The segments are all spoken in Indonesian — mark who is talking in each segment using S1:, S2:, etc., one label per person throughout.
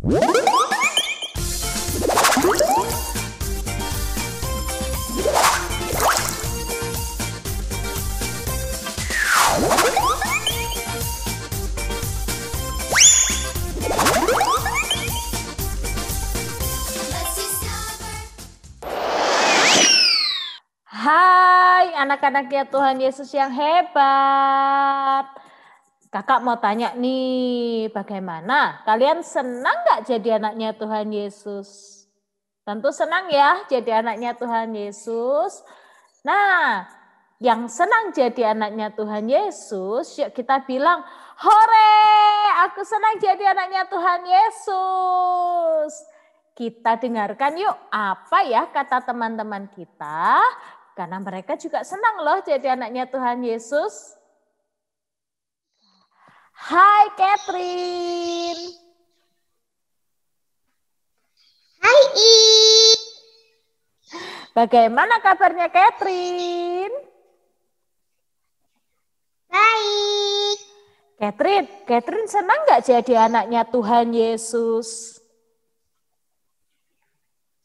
S1: Hai anak-anaknya Tuhan Yesus yang hebat. Kakak mau tanya nih, bagaimana? Kalian senang gak jadi anaknya Tuhan Yesus? Tentu senang ya jadi anaknya Tuhan Yesus. Nah, yang senang jadi anaknya Tuhan Yesus, yuk kita bilang, hore, aku senang jadi anaknya Tuhan Yesus. Kita dengarkan yuk apa ya kata teman-teman kita. Karena mereka juga senang loh jadi anaknya Tuhan Yesus. Hai Catherine.
S2: Hai I.
S1: Bagaimana kabarnya Catherine?
S2: Baik.
S1: Catherine senang gak jadi anaknya Tuhan Yesus?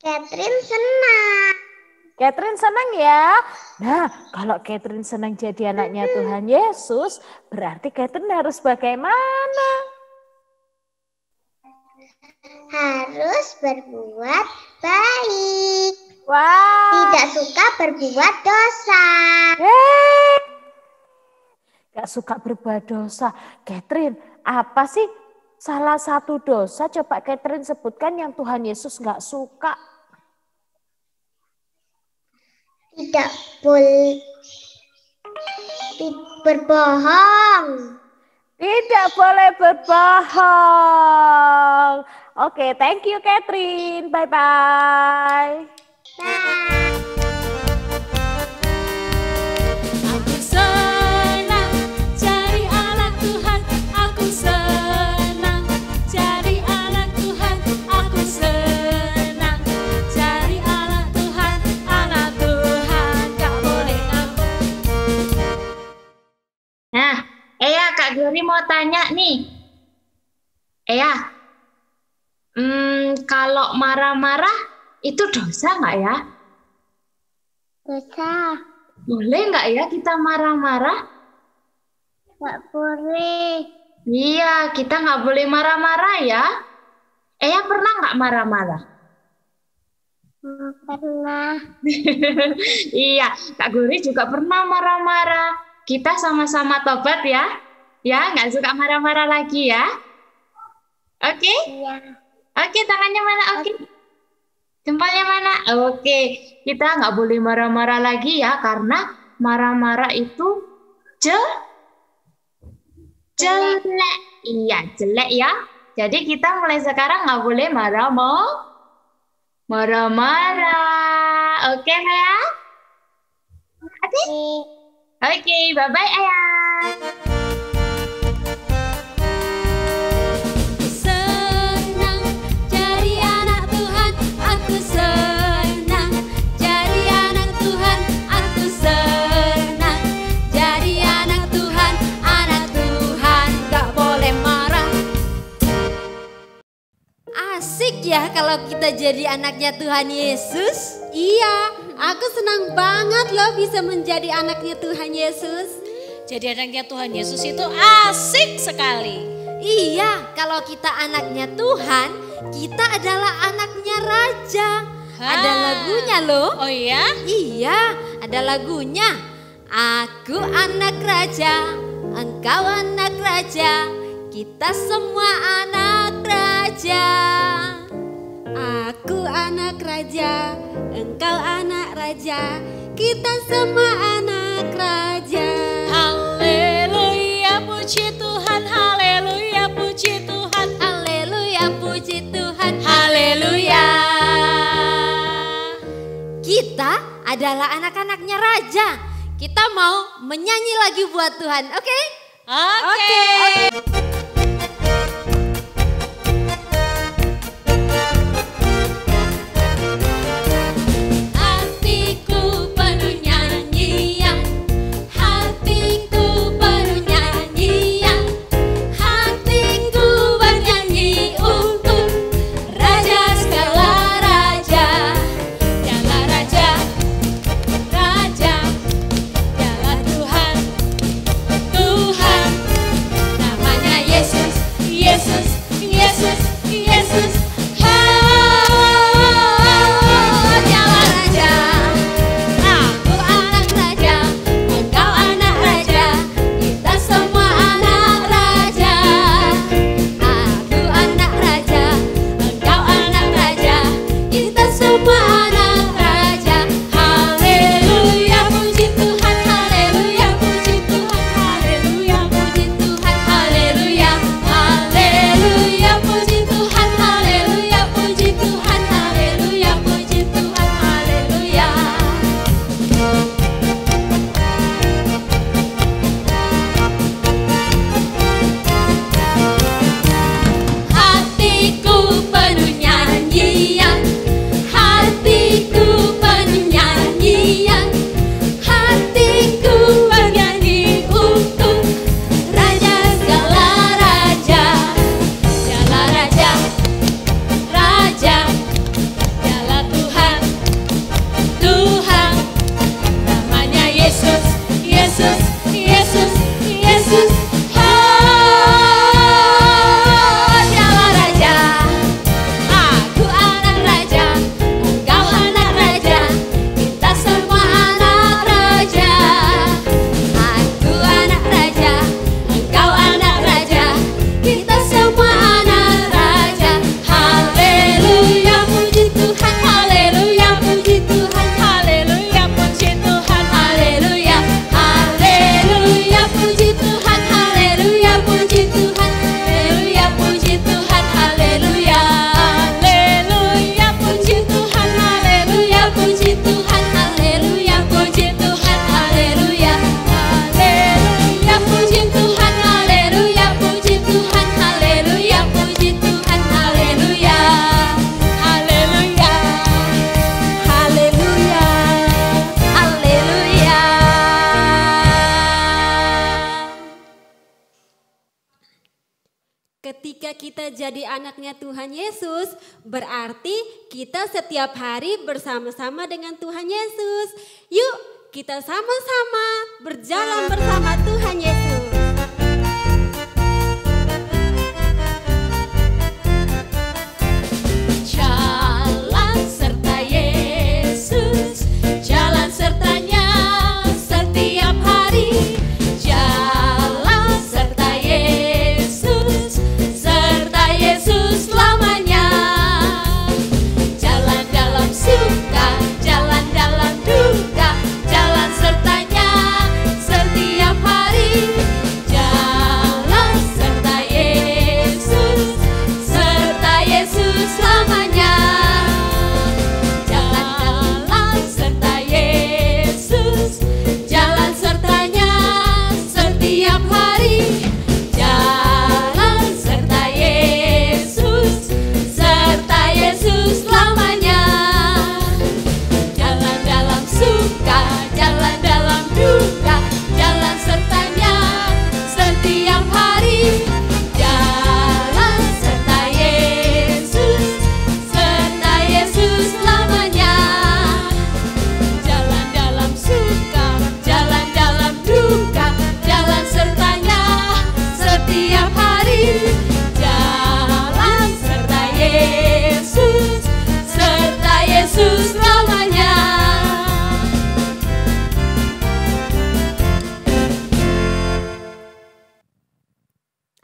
S2: Catherine senang.
S1: Catherine senang ya. Nah, kalau Catherine senang jadi anaknya Tuhan Yesus, berarti Catherine harus bagaimana?
S2: Harus berbuat baik.
S1: Wow.
S2: Tidak suka berbuat dosa.
S1: Gak suka berbuat dosa. Catherine, apa sih salah satu dosa? Coba Catherine sebutkan yang Tuhan Yesus gak suka.
S2: Tidak boleh berbohong.
S1: Tidak boleh berbohong. Oke, thank you Catherine. Bye-bye.
S2: Bye.
S3: Aku senang jadi anak Tuhan. Aku senang jadi anak Tuhan. Aku senang jadi anak Tuhan. Anak Tuhan gak boleh ngambek.
S4: Nah, Kak Glory mau tanya nih. Kalau marah-marah itu dosa nggak ya?
S2: Dosa.
S4: Boleh nggak ya kita marah-marah?
S2: Nggak boleh.
S4: Iya, kita nggak boleh marah-marah ya. Pernah nggak marah-marah?
S2: Pernah.
S4: Iya, Kak Glory juga pernah marah-marah. Kita sama-sama tobat ya. Ya, nggak suka marah-marah lagi ya. Oke?
S2: Iya.
S4: Oke, tangannya mana? Oke. Jempolnya mana? Oke. Kita nggak boleh marah-marah lagi ya, karena marah-marah itu jelek. Iya, jelek ya. Jadi kita mulai sekarang nggak boleh marah-marah. Oke, ya? Oke? Oke, bye-bye, Ayah.
S3: Senang jadi anak Tuhan. Aku senang jadi anak Tuhan. Aku senang jadi anak Tuhan. Anak Tuhan gak boleh marah. Asik ya kalau kita jadi anaknya Tuhan Yesus.
S5: Iya, aku senang banget loh bisa menjadi anaknya Tuhan Yesus.
S6: Jadi anaknya Tuhan Yesus itu asik sekali.
S5: Iya, kalau kita anaknya Tuhan, kita adalah anaknya Raja. Ada lagunya loh.
S6: Oh iya?
S5: Iya, ada lagunya. Aku anak raja, engkau anak raja, kita semua anak raja. Aku anak raja, engkau anak raja, kita semua anak raja.
S6: Haleluya, puji Tuhan, haleluya, puji Tuhan,
S5: Haleluya, puji Tuhan,
S6: haleluya.
S5: Kita adalah anak-anaknya raja. Kita mau menyanyi lagi buat Tuhan, oke?
S6: Oke.
S3: Hatiku penuh nyanyian, hatiku penuh nyanyian, hatiku bernyanyi untuk
S5: ketika kita jadi anaknya Tuhan Yesus, berarti kita setiap hari bersama-sama dengan Tuhan Yesus. Yuk, kita sama-sama berjalan bersama Tuhan Yesus.
S3: Jalan serta Yesus, jalan sertanya setiap hari. Jalan serta Yesus, serta Yesus selamanya. Jalan dalam suka, jalan dalam duka, jalan sertanya setiap hari. Jalan serta Yesus, serta Yesus selamanya. Jalan serta Yesus, jalan sertanya setiap hari. Jalan serta Yesus, serta Yesus selamanya. Jalan dalam suka, jalan dalam duka, jalan sertanya setiap hari. Jalan serta Yesus, serta Yesus selamanya. Jalan dalam suka, jalan dalam duka, jalan sertanya setiap hari. Jalan serta Yesus, serta Yesus selamanya.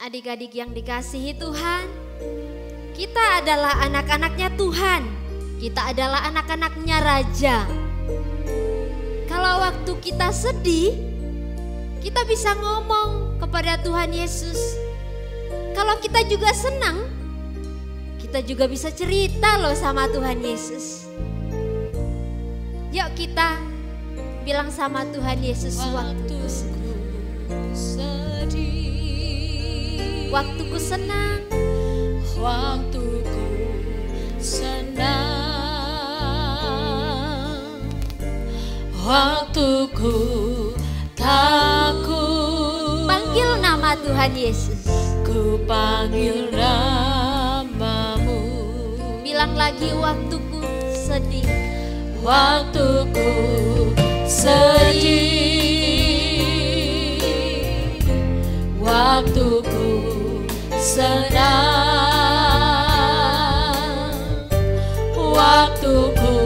S5: Adik-adik yang dikasihi Tuhan, kita adalah anak-anaknya Tuhan. Kita adalah anak-anaknya Raja. Kalau waktu kita sedih, kita bisa ngomong kepada Tuhan Yesus. Kalau kita juga senang, kita juga bisa cerita loh sama Tuhan Yesus. Yuk kita bilang sama Tuhan Yesus, waktuku sedih, waktuku senang,
S6: Waktuku senang, waktuku takut.
S5: panggil nama Tuhan Yesus.
S6: Ku panggil namamu.
S5: Bilang lagi, waktuku sedih,
S6: Waktuku sedih, waktuku senang, waktuku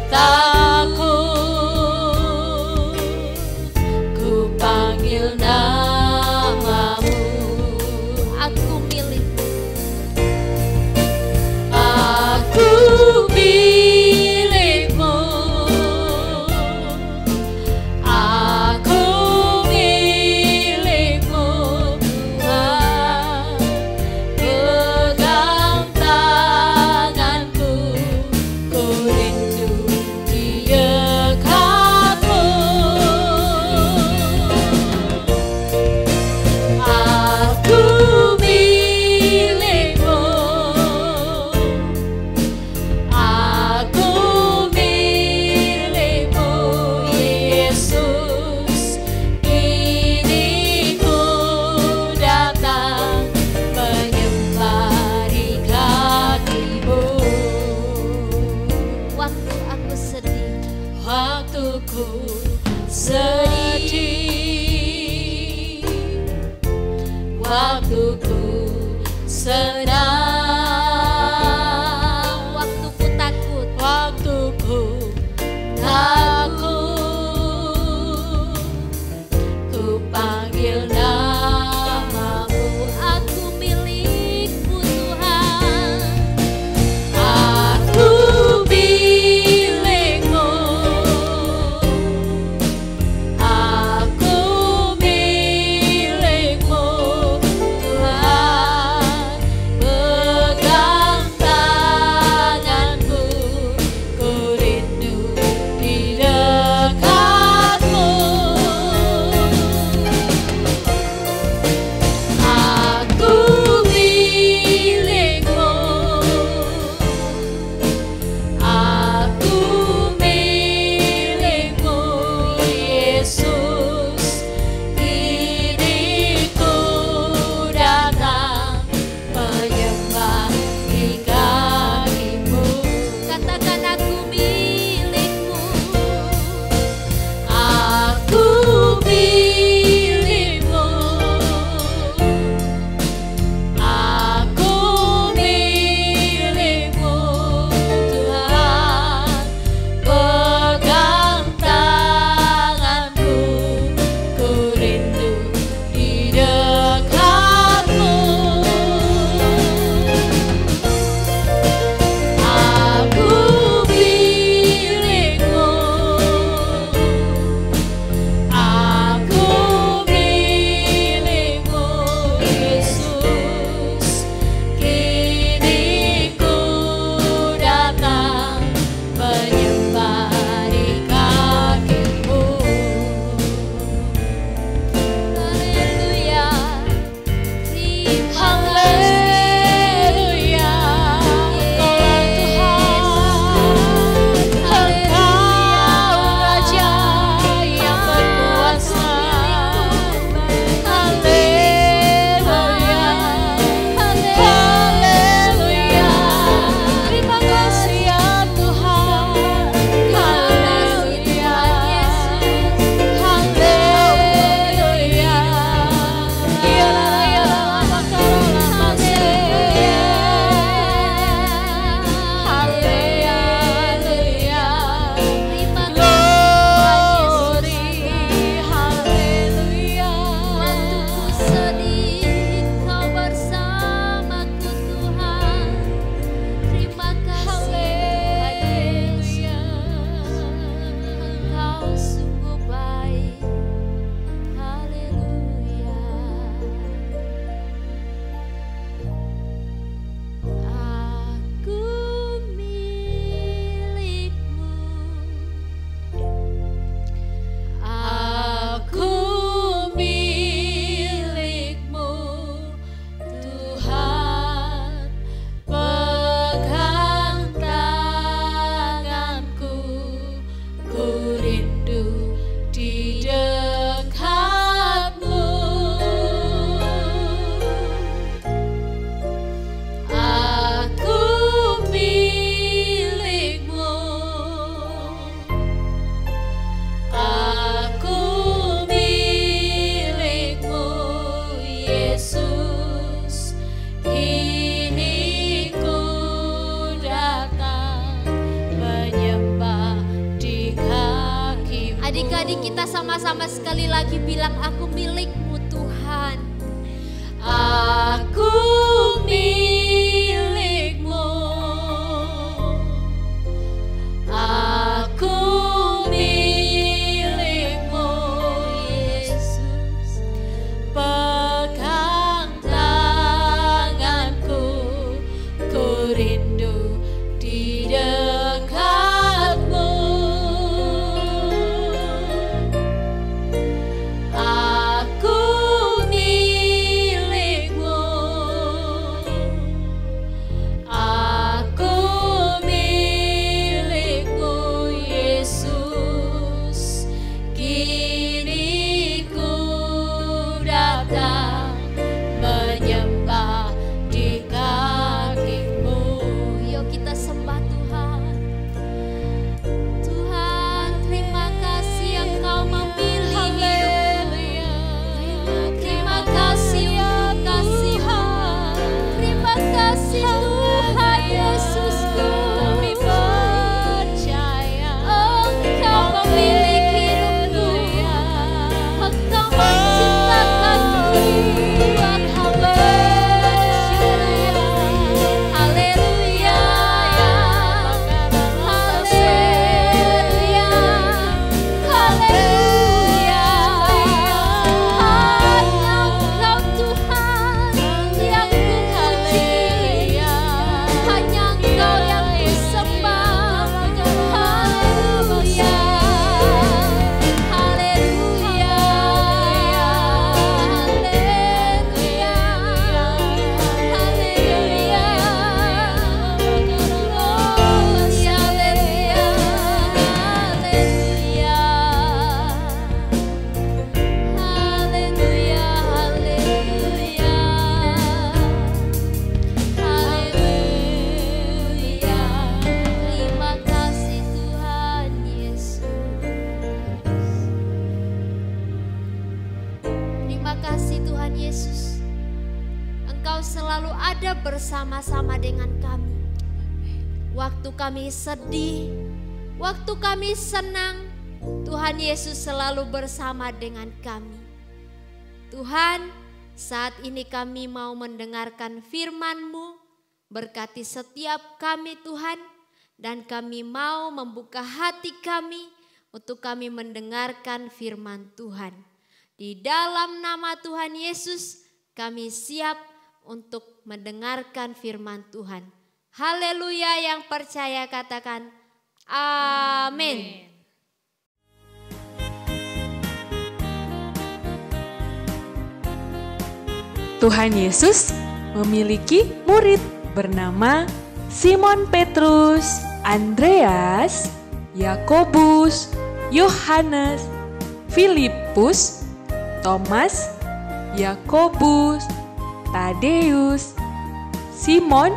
S6: takut. Ku panggil namamu.
S5: aku milikmu.
S6: Aku milikmu, aku milikmu, Tuhan. Pegang tanganku, ku rindu di dekatmu. Aku milikmu, aku milikmu, Yesus. Kini ku datang menyembah di kakimu.
S5: Waktu aku sedih,
S6: Waktuku sedih, waktuku senang,
S5: waktuku takut,
S6: waktuku takut. Ku panggil namamu.
S5: aku milikmu Tuhan.
S6: Aku milikmu, aku milikmu, Tuhan.
S3: Mari kita sama-sama sekali lagi bilang, aku milik-Mu Tuhan. Aku milik-Mu. Aku milik-Mu, Yesus. Pegang tanganku, ku rindu di dekat-Mu. Aku milik-Mu. Aku milik-Mu, Yesus. Kini ku datang menyembah di kaki-Mu. Yuk kita sembah Tuhan. Tuhan, terima kasih Engkau memilih hidupku. Terima kasih untuk kasihan. Terima kasih Tuhan Yesusku. Kami percaya Engkau memilih hidupku. Engkau menciptakanku buat hamba bersyukur. Haleluya, haleluya, haleluya. Hanya Engkau Tuhan yang kupuji, hanya Engkau yang kusembah. Haleluya, haleluya, terima kasih Tuhan Yesus. Terima kasih Tuhan Yesus. Engkau selalu ada bersama-sama dengan kami. Waktu kami sedih, waktu kami senang, Tuhan Yesus selalu bersama dengan kami. Tuhan, saat ini kami mau mendengarkan firman-Mu. Berkati setiap kami Tuhan, dan kami mau membuka hati kami untuk kami mendengarkan firman Tuhan. Di dalam nama Tuhan Yesus, kami siap untuk mendengarkan firman Tuhan. Haleluya, yang percaya katakan amin.
S7: Tuhan Yesus memiliki murid bernama Simon Petrus, Andreas, Yakobus, Yohanes, Filipus, Thomas, Yakobus, Tadeus, Simon,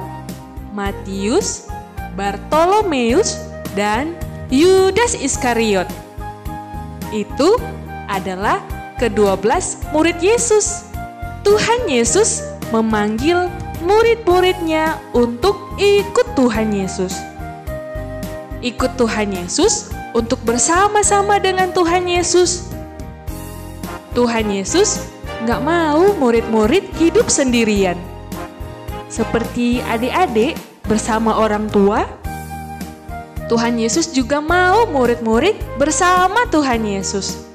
S7: Matius, Bartolomeus, dan Yudas Iskariot. Itu adalah ke-12 murid Yesus. Tuhan Yesus memanggil murid-muridnya untuk ikut Tuhan Yesus. Ikut Tuhan Yesus untuk bersama-sama dengan Tuhan Yesus. Tuhan Yesus nggak mau murid-murid hidup sendirian. Seperti adik-adik bersama orang tua, Tuhan Yesus juga mau murid-murid bersama Tuhan Yesus.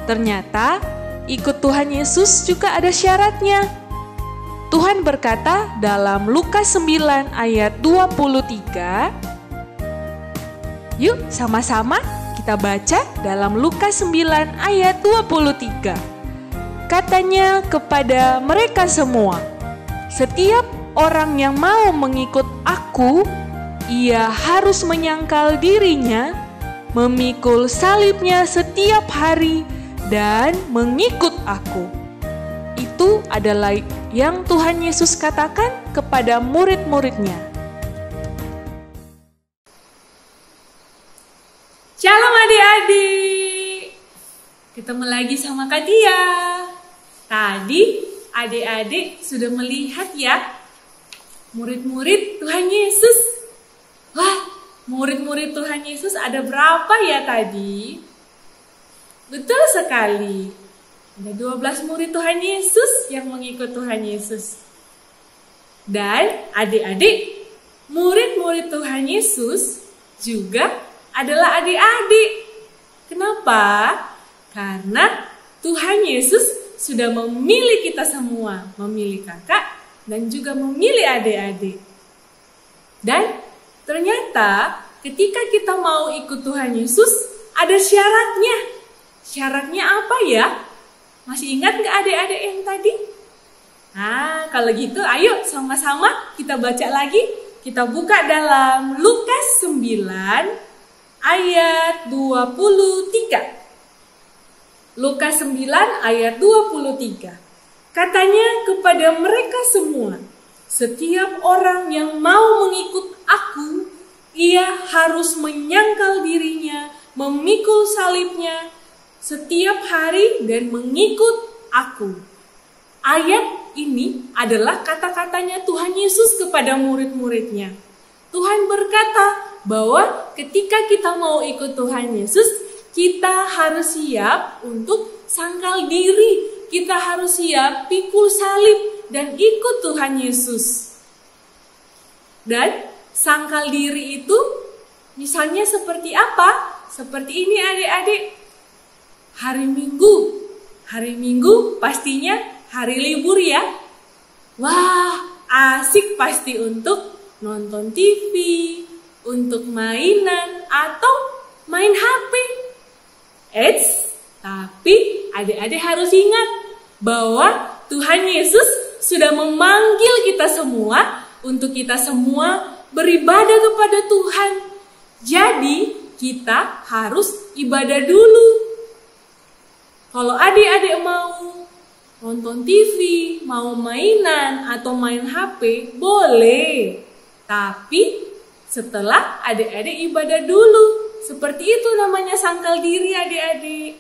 S7: Ternyata ikut Tuhan Yesus juga ada syaratnya. Tuhan berkata dalam Lukas 9 ayat 23. Yuk sama-sama kita baca dalam Lukas 9 ayat 23. Katanya kepada mereka semua, setiap orang yang mau mengikut aku, ia harus menyangkal dirinya, memikul salibnya setiap hari, dan mengikut aku. Itu adalah yang Tuhan Yesus katakan kepada murid-muridnya.
S8: Shalom adik-adik, ketemu lagi sama Kak Tia. Tadi adik-adik sudah melihat ya murid-murid Tuhan Yesus. Wah, murid-murid Tuhan Yesus ada berapa ya tadi? Betul sekali. Ada 12 murid Tuhan Yesus yang mengikut Tuhan Yesus. Dan adik-adik, murid-murid Tuhan Yesus juga adalah adik-adik. Kenapa? Karena Tuhan Yesus sudah memilih kita semua, memilih kakak dan juga memilih adik-adik. Dan ternyata ketika kita mau ikut Tuhan Yesus, ada syaratnya. Syaratnya apa ya? Masih ingat nggak adik-adik yang tadi? Nah, kalau gitu ayo sama-sama kita baca lagi. Kita buka dalam Lukas 9 ayat 23. Lukas 9 ayat 23. Katanya kepada mereka semua, setiap orang yang mau mengikut aku, ia harus menyangkal dirinya, memikul salibnya setiap hari dan mengikut aku. Ayat ini adalah kata-katanya Tuhan Yesus kepada murid-muridnya. Tuhan berkata bahwa ketika kita mau ikut Tuhan Yesus, kita harus siap untuk sangkal diri. Kita harus siap pikul salib dan ikut Tuhan Yesus. Dan sangkal diri itu misalnya seperti apa? Seperti ini adik-adik. Hari Minggu pastinya hari libur ya. Wah, asik pasti untuk nonton TV, untuk mainan atau main HP. Tapi adik-adik harus ingat bahwa Tuhan Yesus sudah memanggil kita semua untuk kita semua beribadah kepada Tuhan. Jadi kita harus ibadah dulu. Kalau adik-adik mau nonton TV, mau mainan atau main HP, boleh. Tapi setelah adik-adik ibadah dulu. Seperti itu namanya sangkal diri adik-adik.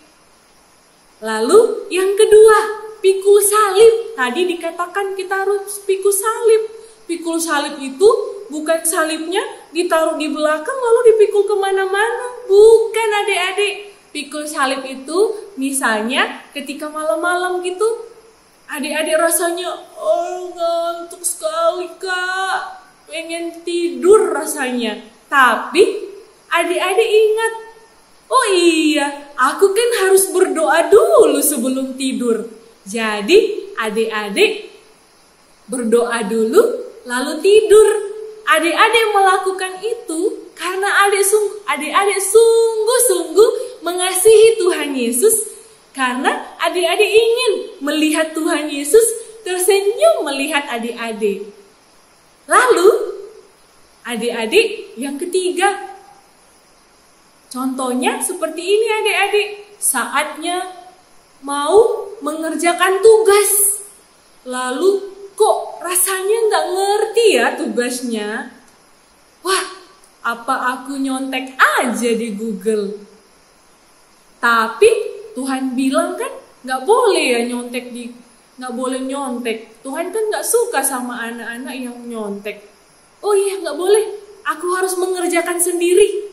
S8: Lalu yang kedua, pikul salib. Tadi dikatakan kita harus pikul salib. Pikul salib itu bukan salibnya ditaruh di belakang lalu dipikul kemana-mana. Bukan adik-adik. Pikul salib itu misalnya ketika malam-malam gitu, adik-adik rasanya, ngantuk sekali kak, pengen tidur rasanya. Tapi adik-adik ingat, oh iya, aku kan harus berdoa dulu sebelum tidur. Jadi adik-adik berdoa dulu lalu tidur. Adik-adik melakukan itu karena adik-adik sungguh-sungguh mengasihi Tuhan Yesus. Karena adik-adik ingin melihat Tuhan Yesus tersenyum melihat adik-adik. Lalu adik-adik yang ketiga, contohnya seperti ini adik-adik, saatnya mau mengerjakan tugas. Lalu kok rasanya nggak ngerti ya tugasnya. Wah, apa aku nyontek aja di Google. Tapi Tuhan bilang kan nggak boleh ya nggak boleh nyontek. Tuhan kan nggak suka sama anak-anak yang nyontek. Oh iya nggak boleh, aku harus mengerjakan sendiri.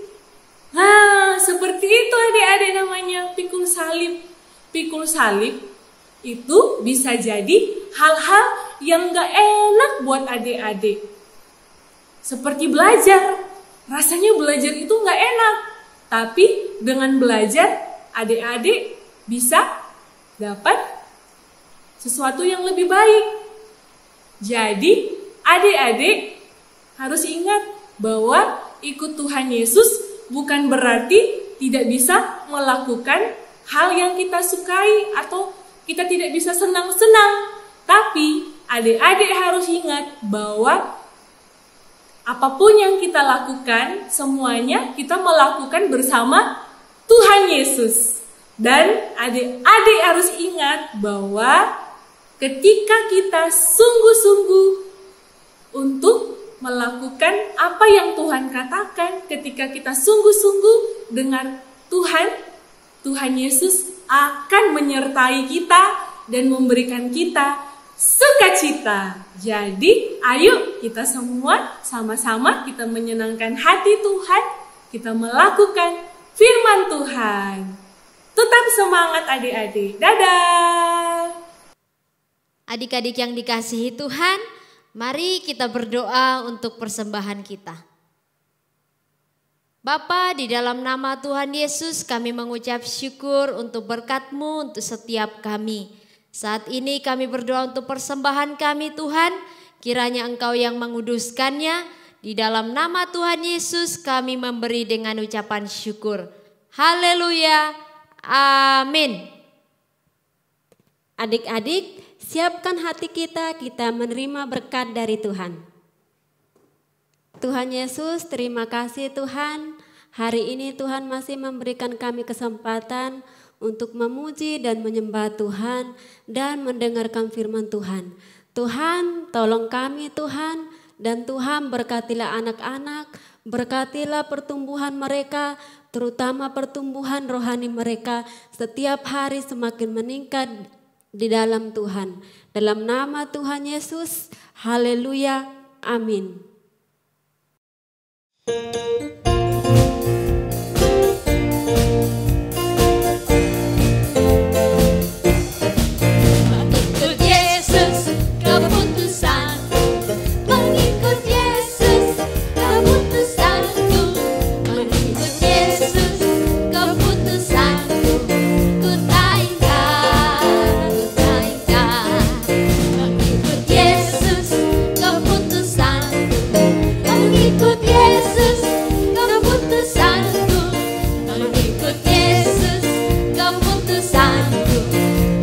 S8: Nah, seperti itu adik-adik namanya pikul salib. Pikul salib itu bisa jadi hal-hal yang gak enak buat adik-adik. Seperti belajar. Rasanya belajar itu gak enak. Tapi dengan belajar, adik-adik bisa dapat sesuatu yang lebih baik. Jadi, adik-adik harus ingat bahwa ikut Tuhan Yesus bukan berarti tidak bisa melakukan hal yang kita sukai atau kita tidak bisa senang-senang. Tapi adik-adik harus ingat bahwa apapun yang kita lakukan, semuanya kita melakukan bersama Tuhan Yesus. Dan adik-adik harus ingat bahwa ketika kita sungguh-sungguh untuk melakukan apa yang Tuhan katakan, ketika kita sungguh-sungguh dengar Tuhan Yesus akan menyertai kita dan memberikan kita sukacita. Jadi, ayo kita semua sama-sama kita menyenangkan hati Tuhan, kita melakukan firman Tuhan. Tetap semangat adik-adik. Dadah.
S3: Adik-adik yang dikasihi Tuhan, mari kita berdoa untuk persembahan kita. Bapa, di dalam nama Tuhan Yesus kami mengucap syukur untuk berkat-Mu untuk setiap kami. Saat ini kami berdoa untuk persembahan kami Tuhan, kiranya Engkau yang menguduskannya. Di dalam nama Tuhan Yesus kami memberi dengan ucapan syukur. Haleluya, amin.
S5: Adik-adik, siapkan hati kita menerima berkat dari Tuhan. Tuhan Yesus, terima kasih Tuhan. Hari ini Tuhan masih memberikan kami kesempatan untuk memuji dan menyembah Tuhan dan mendengarkan firman Tuhan. Tuhan, tolong kami Tuhan, dan Tuhan berkatilah anak-anak, berkatilah pertumbuhan mereka, terutama pertumbuhan rohani mereka setiap hari semakin meningkat di dalam Tuhan. Dalam nama Tuhan Yesus, haleluya, amin.
S3: Mengikut Yesus keputusanku, mengikut Yesus keputusanku, mengikut Yesus keputusanku, ku taingkan, mengikut Yesus keputusanku, mengikut Yesus keputusanku, mengikut Yesus keputusanku,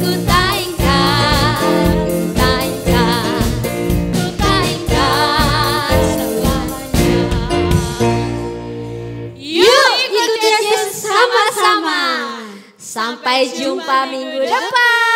S3: ku taingkan, ku taingkan semuanya. Yuk ikut Yesus sama-sama. Sampai jumpa minggu depan.